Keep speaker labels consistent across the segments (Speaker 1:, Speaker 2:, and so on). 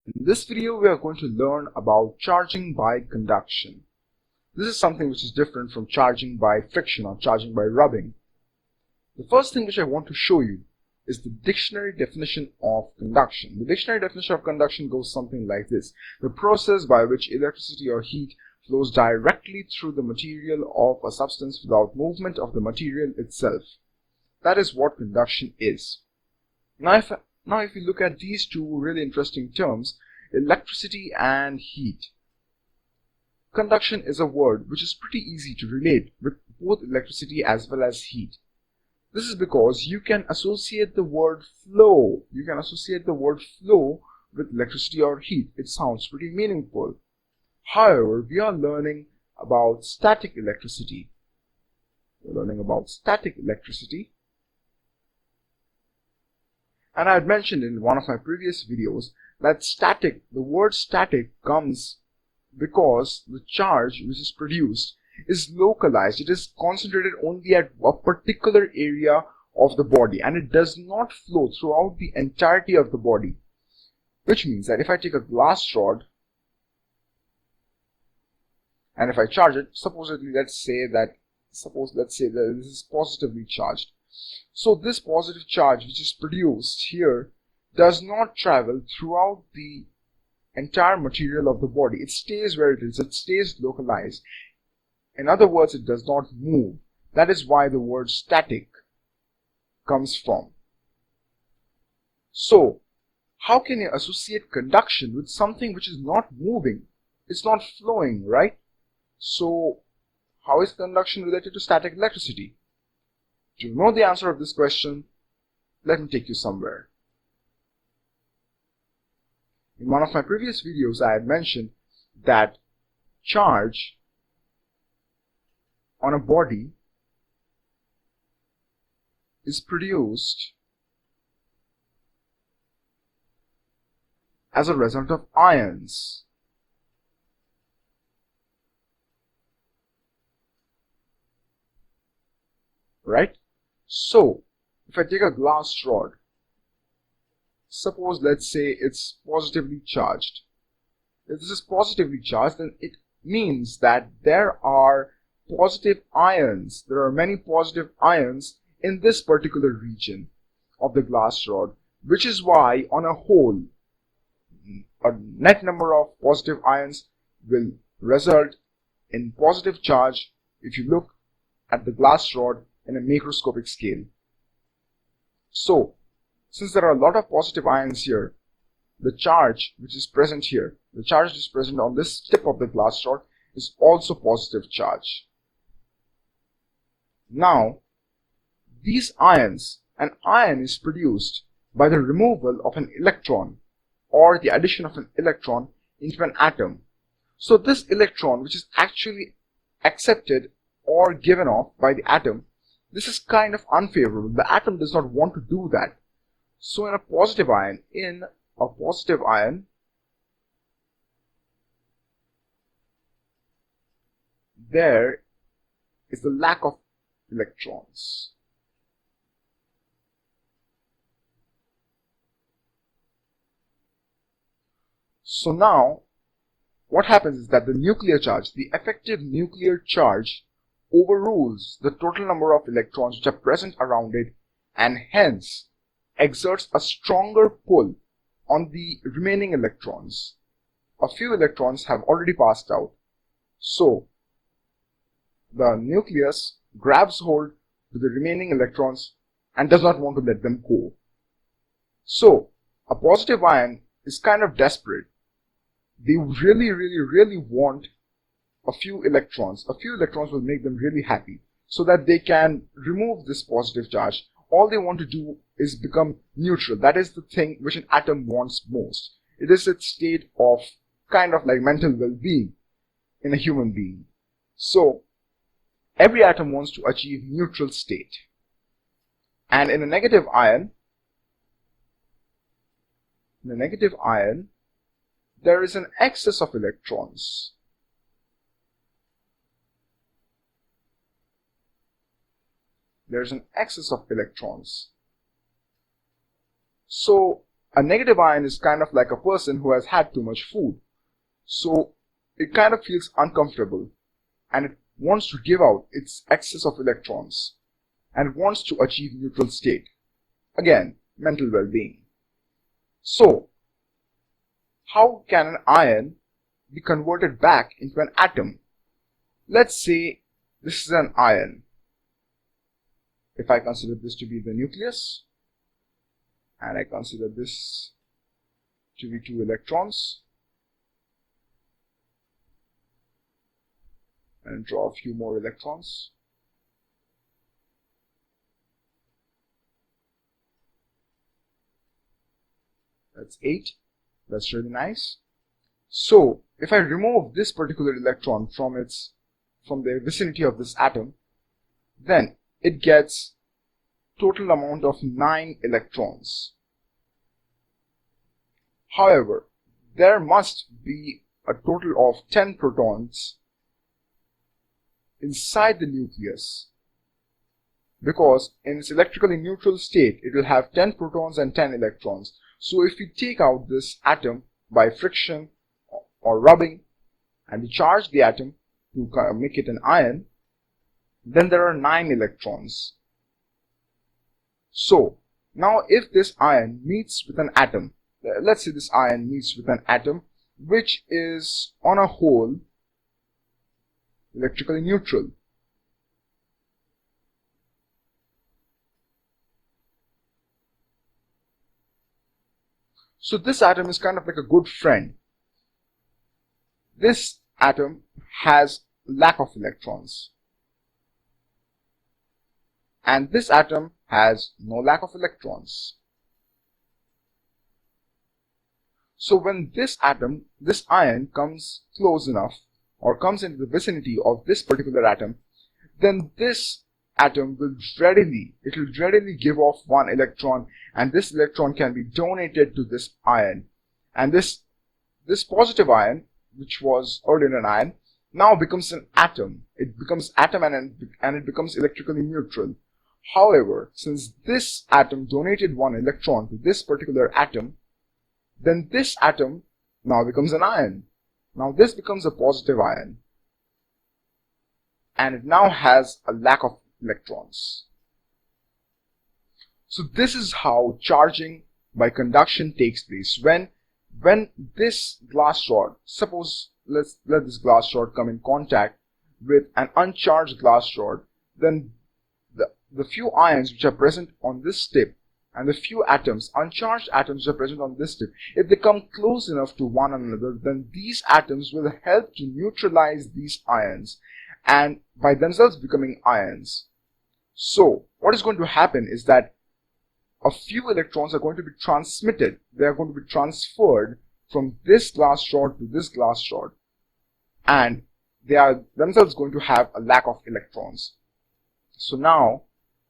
Speaker 1: In this video, we are going to learn about charging by conduction. This is something which is different from charging by friction or charging by rubbing. The first thing which I want to show you is the dictionary definition of conduction. The dictionary definition of conduction goes something like this: the process by which electricity or heat flows directly through the material of a substance without movement of the material itself. That is what conduction is. Now if you look at these two really interesting terms, electricity and heat. Conduction is a word which is pretty easy to relate with both electricity as well as heat. This is because you can associate the word flow. You can associate the word flow with electricity or heat. It sounds pretty meaningful. However, we are learning about static electricity. We're learning about static electricity. And I had mentioned in one of my previous videos that the word static comes because the charge which is produced is localized. It is concentrated only at a particular area of the body, and it does not flow throughout the entirety of the body. Which means that if I take a glass rod and if I charge it, let's say that this is positively charged. So this positive charge which is produced here does not travel throughout the entire material of the body. It stays where it is. It stays localized. In other words, it does not move. That is why the word static comes from. So, how can you associate conduction with something which is not moving? It's not flowing, right? So, how is conduction related to static electricity? To know the answer of this question, let me take you somewhere. In one of my previous videos, I had mentioned that charge on a body is produced as a result of ions. Right? So, if I take a glass rod, suppose let's say it's positively charged. If this is positively charged, then it means that there are positive ions. There are many positive ions in this particular region of the glass rod, which is why on a whole, a net number of positive ions will result in positive charge if you look at the glass rod in a macroscopic scale. So, since there are a lot of positive ions here, the charge which is present here, the charge which is present on this tip of the glass rod is also positive charge. Now, these ions, an ion is produced by the removal of an electron or the addition of an electron into an atom. So this electron, which is actually accepted or given off by the atom, this is kind of unfavorable. The atom does not want to do that. So in a positive ion, there is the lack of electrons. So now, what happens is that the nuclear charge, the effective nuclear charge, overrules the total number of electrons which are present around it, and hence exerts a stronger pull on the remaining electrons. A few electrons have already passed out, so the nucleus grabs hold to the remaining electrons and does not want to let them go. So a positive ion is kind of desperate. They really want a few electrons. A few electrons will make them really happy so that they can remove this positive charge. All they want to do is become neutral. That is the thing which an atom wants most. It is its state of kind of like mental well-being in a human being. So every atom wants to achieve neutral state. And in a negative ion, there is an excess of electrons. There's an excess of electrons. So a negative ion is kind of like a person who has had too much food. So it kind of feels uncomfortable and it wants to give out its excess of electrons and it wants to achieve neutral state. Again, mental well-being. So, how can an ion be converted back into an atom? Let's say this is an ion. If I consider this to be the nucleus, and I consider this to be 2 electrons, and draw a few more electrons. That's 8. That's really nice. So if I remove this particular electron from the vicinity of this atom, then it gets total amount of 9 electrons. However, there must be a total of 10 protons inside the nucleus, because in its electrically neutral state it will have 10 protons and 10 electrons. So if we take out this atom by friction or rubbing and we charge the atom to make it an ion, then there are 9 electrons. So now if this ion meets with an atom, let's say this ion meets with an atom which is on a whole electrically neutral. So this atom is kind of like a good friend. This atom has lack of electrons. And this atom has no lack of electrons. So when this ion comes close enough or comes into the vicinity of this particular atom, then this atom will readily give off 1 electron, and this electron can be donated to this ion. And this positive ion, which was earlier an ion, now becomes an atom. It becomes atom and it becomes electrically neutral. However, since this atom donated 1 electron to this particular atom, then this atom now becomes an ion. Now this becomes a positive ion, and it now has a lack of electrons. So this is how charging by conduction takes place. When this glass rod, suppose let this glass rod come in contact with an uncharged glass rod, then the few ions which are present on this tip and the few atoms, uncharged atoms, which are present on this tip, if they come close enough to one another, then these atoms will help to neutralize these ions and by themselves becoming ions. So what is going to happen is that a few electrons are going to be transmitted. They are going to be transferred from this glass rod to this glass rod, and they are themselves going to have a lack of electrons. So now,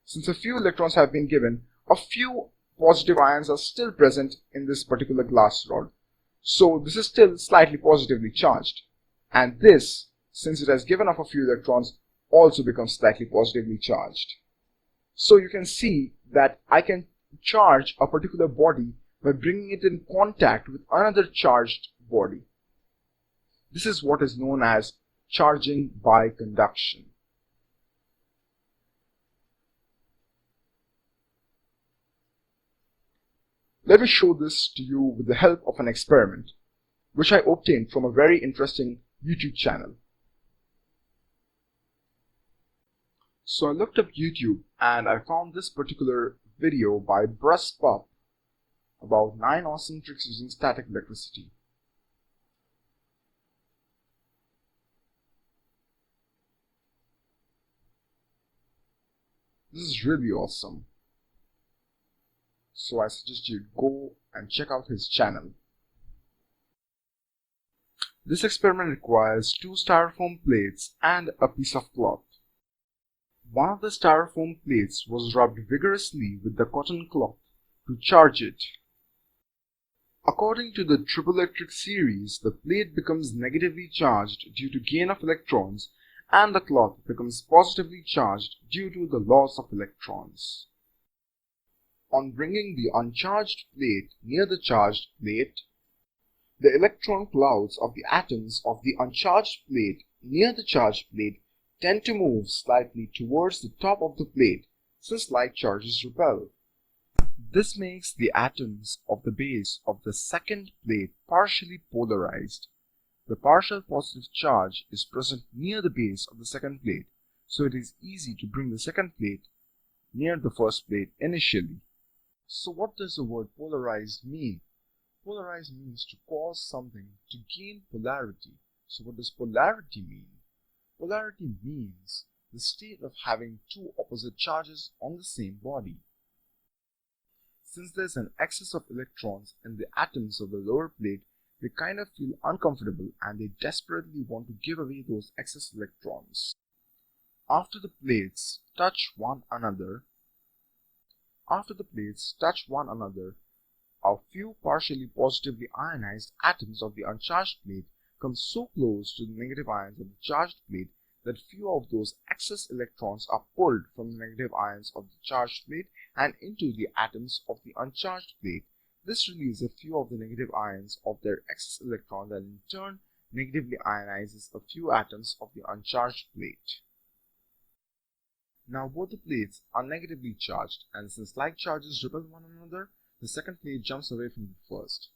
Speaker 1: since a few electrons have been given, a few positive ions are still present in this particular glass rod. So this is still slightly positively charged, and this, since it has given off a few electrons, also becomes slightly positively charged. So you can see that I can charge a particular body by bringing it in contact with another charged body. This is what is known as charging by conduction. Let me show this to you with the help of an experiment which I obtained from a very interesting YouTube channel. So I looked up YouTube and I found this particular video by Pup about 9 awesome tricks using static electricity. This is really awesome. So I suggest you go and check out his channel. This experiment requires 2 styrofoam plates and a piece of cloth. One of the styrofoam plates was rubbed vigorously with the cotton cloth to charge it. According to the triboelectric series, the plate becomes negatively charged due to gain of electrons, and the cloth becomes positively charged due to the loss of electrons. On bringing the uncharged plate near the charged plate, the electron clouds of the atoms of the uncharged plate near the charged plate tend to move slightly towards the top of the plate since like charges repel. This makes the atoms of the base of the second plate partially polarized. The partial positive charge is present near the base of the second plate, so it is easy to bring the second plate near the first plate initially. So what does the word polarized mean? Polarized means to cause something to gain polarity. So what does polarity mean? Polarity means the state of having two opposite charges on the same body. Since there's an excess of electrons in the atoms of the lower plate, they kind of feel uncomfortable and they desperately want to give away those excess electrons. After the plates touch one another, a few partially positively ionized atoms of the uncharged plate come so close to the negative ions of the charged plate that few of those excess electrons are pulled from the negative ions of the charged plate and into the atoms of the uncharged plate. This relieves a few of the negative ions of their excess electrons and in turn negatively ionizes a few atoms of the uncharged plate. Now both the plates are negatively charged, and since like charges repel one another, the second plate jumps away from the first.